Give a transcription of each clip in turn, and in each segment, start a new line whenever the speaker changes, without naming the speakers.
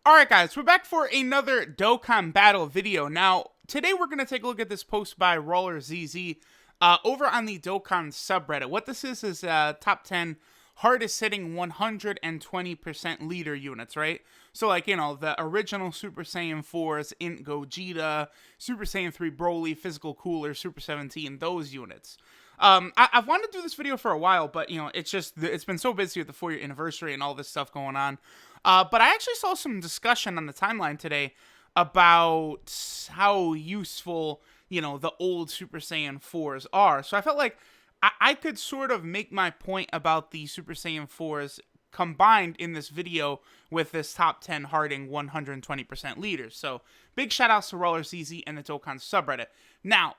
Alright guys, we're back for another Dokkan battle video. Now, today we're going to take a look at this post by Roller ZZ over on the Dokkan subreddit. What this is top 10 hardest hitting 120% leader units, right? So like, the original Super Saiyan 4s, Int Gogeta, Super Saiyan 3 Broly, Physical Cooler, Super 17, those units. I've wanted to do this video for a while, but, it's been so busy with the 4-year anniversary and all this stuff going on. But I actually saw some discussion on the timeline today about how useful, the old Super Saiyan 4s are. So I felt like I could sort of make my point about the Super Saiyan 4s combined in this video with this top 10 harding 120% leaders. So big shout outs to Roller ZZ and the Dokkan subreddit. Now,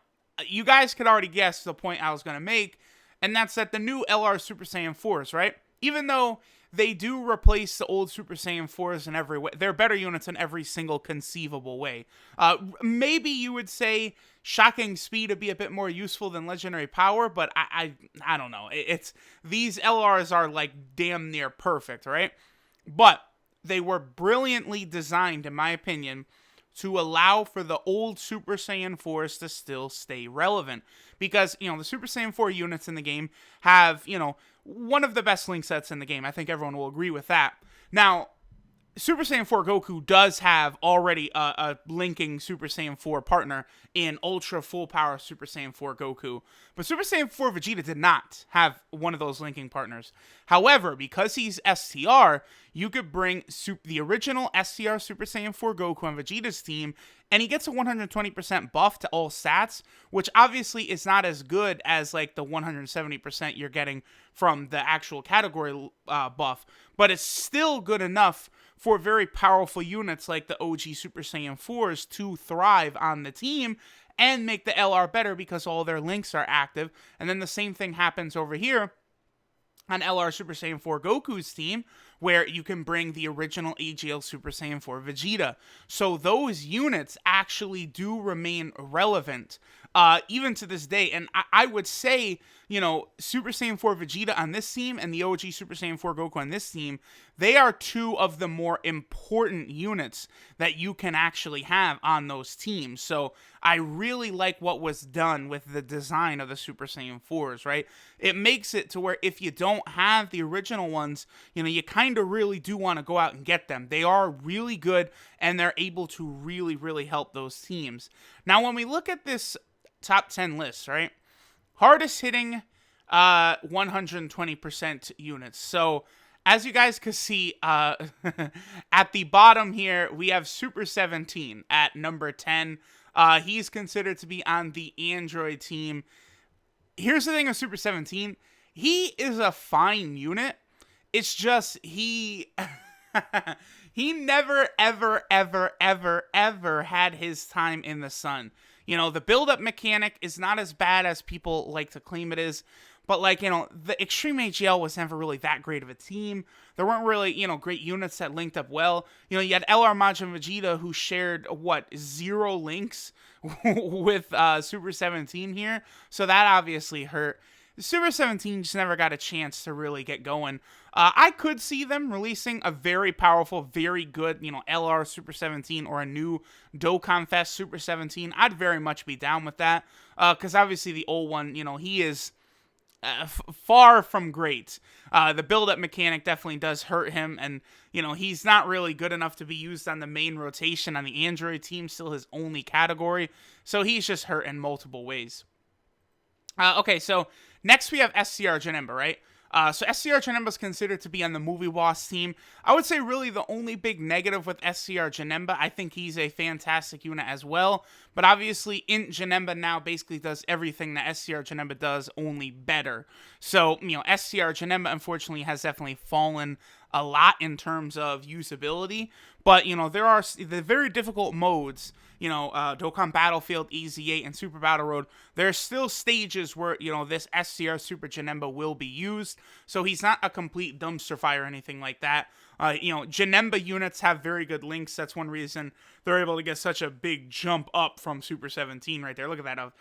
you guys could already guess the point I was going to make, and that's that the new LR Super Saiyan 4s, right? Even though they do replace the old Super Saiyan 4s in every way, they're better units in every single conceivable way. Maybe you would say shocking speed would be a bit more useful than legendary power, but I don't know. These LRs are like damn near perfect, right? But they were brilliantly designed, in my opinion, to allow for the old Super Saiyan 4s to still stay relevant. Because, the Super Saiyan 4 units in the game have, one of the best link sets in the game. I think everyone will agree with that. Now, Super Saiyan 4 Goku does have already a linking Super Saiyan 4 partner in Ultra Full Power Super Saiyan 4 Goku. But Super Saiyan 4 Vegeta did not have one of those linking partners. However, because he's STR, you could bring the original STR Super Saiyan 4 Goku on Vegeta's team, and he gets a 120% buff to all stats, which obviously is not as good as like the 170% you're getting from the actual category buff, but it's still good enough for very powerful units like the OG Super Saiyan 4s to thrive on the team and make the LR better because all their links are active. And then the same thing happens over here on LR Super Saiyan 4 Goku's team, where you can bring the original AGL Super Saiyan 4 Vegeta. So those units actually do remain relevant, even to this day. And I would say, Super Saiyan 4 Vegeta on this team and the OG Super Saiyan 4 Goku on this team, they are two of the more important units that you can actually have on those teams. So I really like what was done with the design of the Super Saiyan 4s, right? It makes it to where if you don't have the original ones, you kind of really do want to go out and get them. They are really good, and they're able to really, really help those teams. Now, when we look at this top 10 list, right? Hardest hitting 120% units. So, as you guys can see, at the bottom here, we have Super 17 at number 10. He's considered to be on the Android team. Here's the thing with Super 17. He is a fine unit. It's just he never, ever, ever, ever, ever had his time in the sun. The build-up mechanic is not as bad as people like to claim it is. But, the Extreme AGL was never really that great of a team. There weren't really, great units that linked up well. You had LR Majin Vegeta, who shared, 0 links with Super 17 here. So that obviously hurt. Super 17 just never got a chance to really get going. I could see them releasing a very powerful, very good, LR Super 17 or a new Dokkan Fest Super 17. I'd very much be down with that. Because obviously the old one, he is far from great. The build-up mechanic definitely does hurt him, and he's not really good enough to be used on the main rotation on the Android team, still his only category, so he's just hurt in multiple ways. Okay, so next we have SCR Janemba, right? So SCR Janemba is considered to be on the Movie Boss team. I would say really the only big negative with SCR Janemba, I think he's a fantastic unit as well, but obviously Int Janemba now basically does everything that SCR Janemba does, only better. So, SCR Janemba unfortunately has definitely fallen a lot in terms of usability, but, there are the very difficult modes, Dokkan Battlefield, EZ8, and Super Battle Road. There are still stages where, this SCR Super Janemba will be used, so he's not a complete dumpster fire or anything like that. Janemba units have very good links. That's one reason they're able to get such a big jump up from Super 17 right there. Look at that,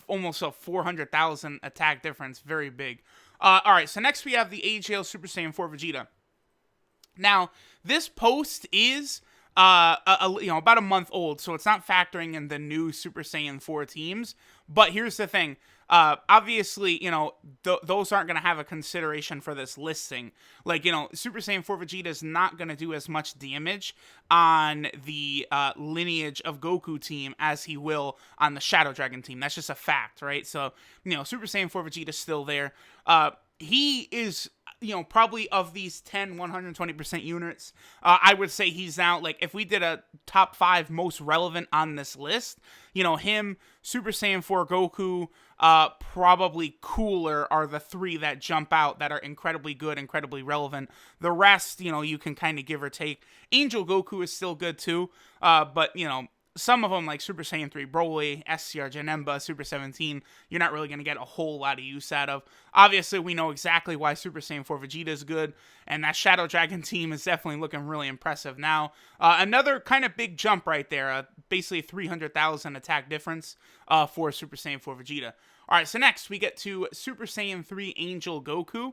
almost a 400,000 attack difference. Very big. Alright, so next we have the AGL Super Saiyan 4 Vegeta. Now, this post is about a month old, so it's not factoring in the new Super Saiyan 4 teams. But here's the thing. Obviously, those aren't going to have a consideration for this listing. Like, Super Saiyan 4 Vegeta is not going to do as much damage on the lineage of Goku team as he will on the Shadow Dragon team. That's just a fact, right? So, Super Saiyan 4 Vegeta is still there. He is, probably of these 10 120% units, I would say he's now, like, if we did a top 5 most relevant on this list, him, Super Saiyan 4 Goku, probably Cooler are the 3 that jump out that are incredibly good, incredibly relevant. The rest, you can kind of give or take. Angel Goku is still good too, but, some of them, like Super Saiyan 3 Broly, SCR Janemba, Super 17, you're not really going to get a whole lot of use out of. Obviously, we know exactly why Super Saiyan 4 Vegeta is good, and that Shadow Dragon team is definitely looking really impressive now. Another kind of big jump right there, basically 300,000 attack difference for Super Saiyan 4 Vegeta. All right, so next we get to Super Saiyan 3 Angel Goku.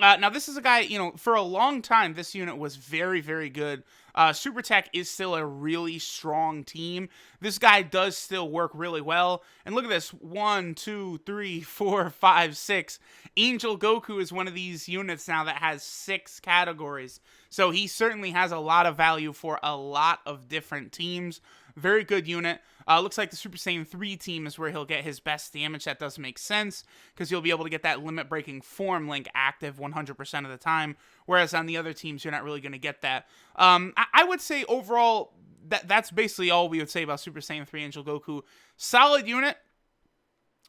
Now, this is a guy, for a long time, this unit was very, very good. Super Tech is still a really strong team. This guy does still work really well. And look at this. 1, 2, 3, 4, 5, 6. Angel Goku is one of these units now that has 6 categories. So he certainly has a lot of value for a lot of different teams. Very good unit. Looks like the Super Saiyan 3 team is where he'll get his best damage. That does make sense, because you'll be able to get that limit-breaking form link active 100% of the time, whereas on the other teams, you're not really going to get that. I would say overall, that's basically all we would say about Super Saiyan 3 Angel Goku. Solid unit,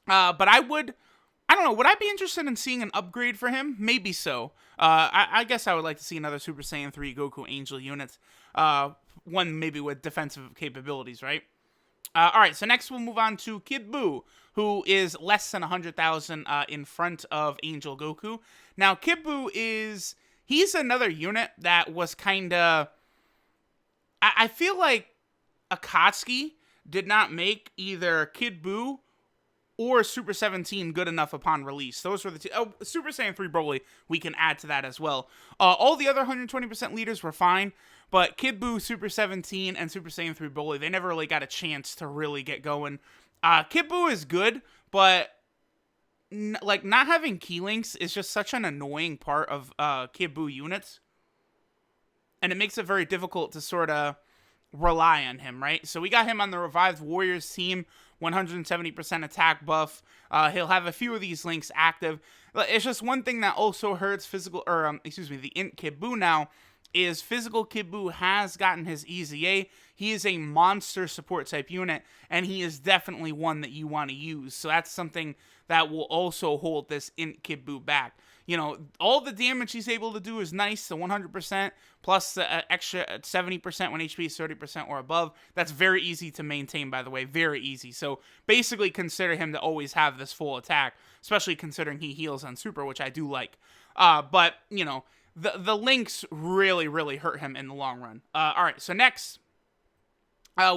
but I don't know, would I be interested in seeing an upgrade for him? Maybe so. I guess I would like to see another Super Saiyan 3 Goku Angel unit. One maybe with defensive capabilities, right? Alright, so next we'll move on to Kid Buu, who is less than 100,000 in front of Angel Goku. Now, Kid Buu he's another unit that was kind of... I feel like Akatsuki did not make either Kid Buu or Super 17 good enough upon release. Those were the two. Oh, Super Saiyan 3 Broly, we can add to that as well. All the other 120% leaders were fine, but Kid Buu, Super 17, and Super Saiyan 3 Broly, they never really got a chance to really get going. Kid Buu is good, but not having key links is just such an annoying part of Kid Buu units, and it makes it very difficult to sort of rely on him, right? So we got him on the Revived Warriors team, 170% attack buff. He'll have a few of these links active. It's just one thing that also hurts the Int Kid Buu now is physical Kid Buu has gotten his EZA. He is a monster support type unit, and he is definitely one that you want to use. So that's something that will also hold this Int Kid Buu back. All the damage he's able to do is nice, the 100%, plus the extra 70% when HP is 30% or above. That's very easy to maintain, by the way, very easy. So basically consider him to always have this full attack, especially considering he heals on Super, which I do like. But, the links really, really hurt him in the long run. Alright, so next,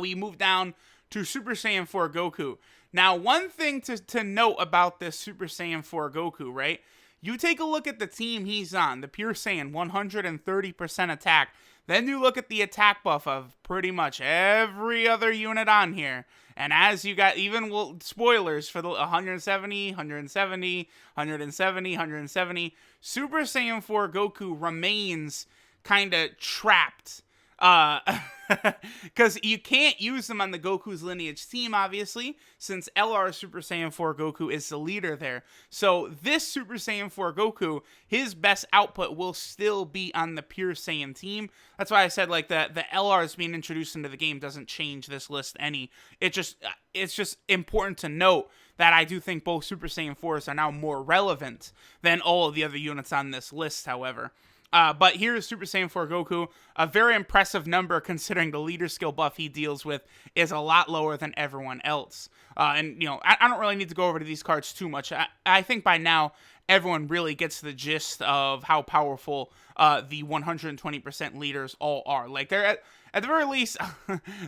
we move down to Super Saiyan 4 Goku. Now, one thing to note about this Super Saiyan 4 Goku, right? You take a look at the team he's on, the Pure Saiyan, 130% attack. Then you look at the attack buff of pretty much every other unit on here. And as you got, spoilers for the 170, 170, 170, 170, Super Saiyan 4 Goku remains kind of trapped. Because you can't use them on the Goku's lineage team, obviously, since LR Super Saiyan 4 Goku is the leader there. So this Super Saiyan 4 Goku, his best output will still be on the Pure Saiyan team. That's why I said, like, the LRs being introduced into the game doesn't change this list any. It's just important to note that I do think both Super Saiyan 4s are now more relevant than all of the other units on this list, however. But here's Super Saiyan 4 Goku, a very impressive number considering the leader skill buff he deals with is a lot lower than everyone else. I don't really need to go over to these cards too much. I think by now, everyone really gets the gist of how powerful the 120% leaders all are. Like, they're at the very least,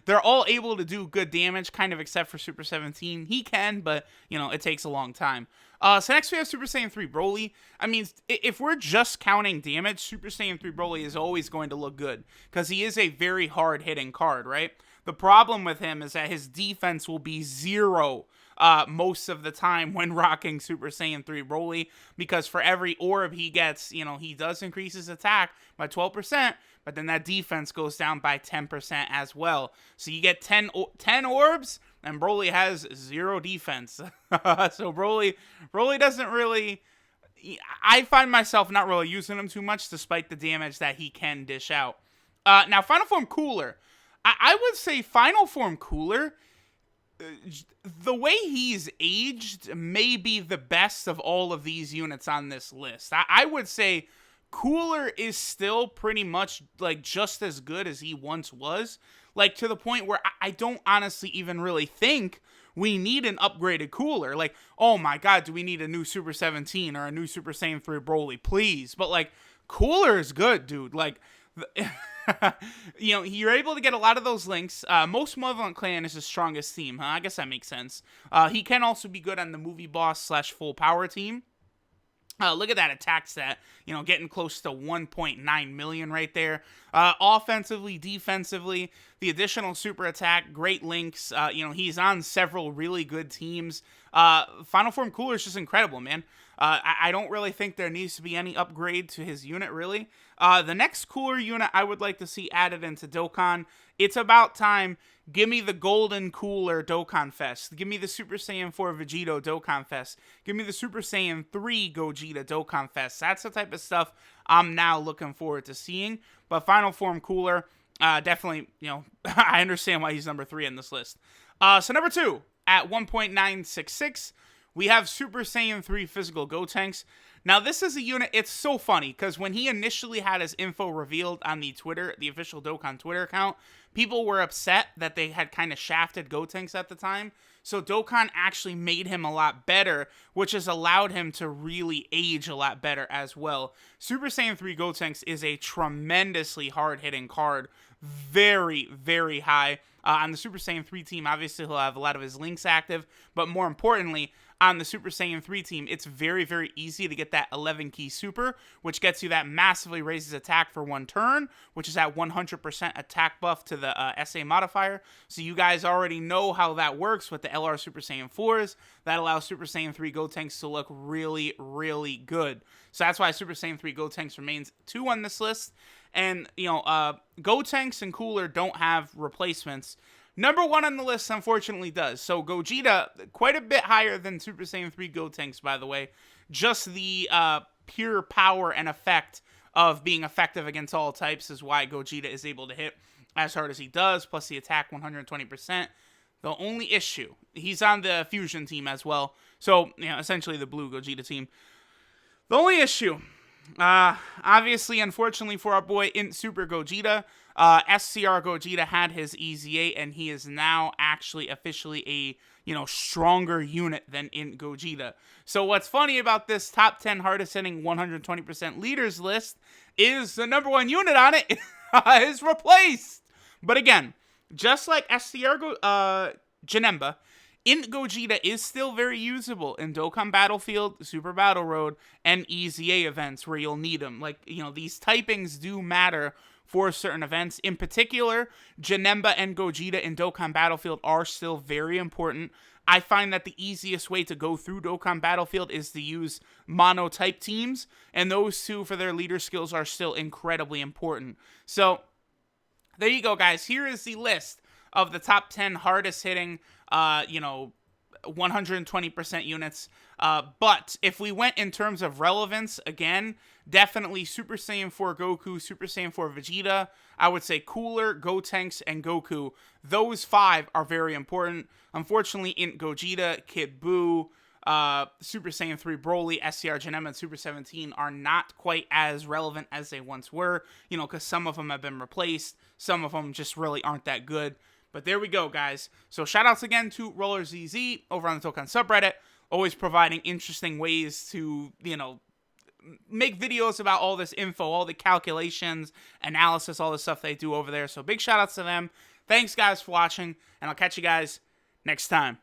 they're all able to do good damage, kind of, except for Super 17. He can, but, you know, it takes a long time. So next we have Super Saiyan 3 Broly. I mean, if we're just counting damage, Super Saiyan 3 Broly is always going to look good, because he is a very hard-hitting card, right? The problem with him is that his defense will be 0 most of the time when rocking Super Saiyan 3 Broly, because for every orb he gets, you know, he does increase his attack by 12%, but then that defense goes down by 10% as well. So you get 10 orbs, and Broly has 0 defense. So Broly doesn't really... I find myself not really using him too much, despite the damage that he can dish out. Now, Final Form Cooler. I would say Final Form Cooler, the way he's aged may be the best of all of these units on this list. I would say Cooler is still pretty much, like, just as good as he once was. Like, to the point where I don't honestly even really think we need an upgraded Cooler. Like, oh my god, do we need a new Super 17 or a new Super Saiyan 3 Broly? Please. But, like, Cooler is good, dude. Like, you know, you're able to get a lot of those links. Most Malevolent Clan is his strongest team, huh? I guess that makes sense. He can also be good on the Movie Boss / Full Power team. Look at that attack stat, you know, getting close to 1.9 million right there. Offensively, defensively, the additional super attack, great links. You know, he's on several really good teams. Final Form Cooler is just incredible, man. I don't really think there needs to be any upgrade to his unit, really. The next Cooler unit I would like to see added into Dokkan, it's about time. Give me the Golden Cooler Dokkan Fest. Give me the Super Saiyan 4 Vegeta Dokkan Fest. Give me the Super Saiyan 3 Gogeta Dokkan Fest. That's the type of stuff I'm now looking forward to seeing. But Final Form Cooler, definitely, you know, I understand why he's number 3 on this list. So number 2, at 1.966, we have Super Saiyan 3 Physical Gotenks. Now, this is a unit, it's so funny, because when he initially had his info revealed on the official Dokkan Twitter account, people were upset that they had kind of shafted Gotenks at the time. So Dokkan actually made him a lot better, which has allowed him to really age a lot better as well. Super Saiyan 3 Gotenks is a tremendously hard-hitting card. Very, very high. On the Super Saiyan 3 team, obviously he'll have a lot of his links active, but more importantly, on the Super Saiyan 3 team, it's very, very easy to get that 11 key super, which gets you that massively raises attack for 1 turn, which is at 100% attack buff to the SA modifier. So you guys already know how that works with the LR Super Saiyan 4s. That allows Super Saiyan 3 Gotenks to look really, really good. So that's why Super Saiyan 3 Gotenks remains 2 on this list. And, you know, Gotenks and Cooler don't have replacements. Number 1 on the list, unfortunately, does. So Gogeta, quite a bit higher than Super Saiyan 3 Gotenks, by the way. Just the pure power and effect of being effective against all types is why Gogeta is able to hit as hard as he does, plus the attack 120%. The only issue, he's on the Fusion team as well. So, you know, essentially the blue Gogeta team. The only issue, obviously, unfortunately for our boy in Super Gogeta, SCR Gogeta had his EZA, and he is now actually officially a, you know, stronger unit than in Gogeta. So what's funny about this top 10 hardest hitting 120% leaders list is the number 1 unit on it is replaced. But again, just like SCR Janemba, Int Gogeta is still very usable in Dokkan Battlefield, Super Battle Road, and EZA events where you'll need them. Like, you know, these typings do matter for certain events. In particular, Janemba and Gogeta in Dokkan Battlefield are still very important. I find that the easiest way to go through Dokkan Battlefield is to use mono-type teams, and those two for their leader skills are still incredibly important. So, there you go, guys. Here is the list of the top 10 hardest hitting, you know, 120% units. But if we went in terms of relevance, again, definitely Super Saiyan 4 Goku, Super Saiyan 4 Vegeta, I would say Cooler, Gotenks, and Goku. Those 5 are very important. Unfortunately, in Gogeta, Kid Buu, Super Saiyan 3 Broly, SCR Janemba, and Super 17 are not quite as relevant as they once were, you know, because some of them have been replaced. Some of them just really aren't that good. But there we go, guys. So shoutouts again to RollerZZ over on the Dokkan subreddit. always providing interesting ways to, you know, make videos about all this info, all the calculations, analysis, all the stuff they do over there. So big shout outs to them. Thanks guys for watching, and I'll catch you guys next time.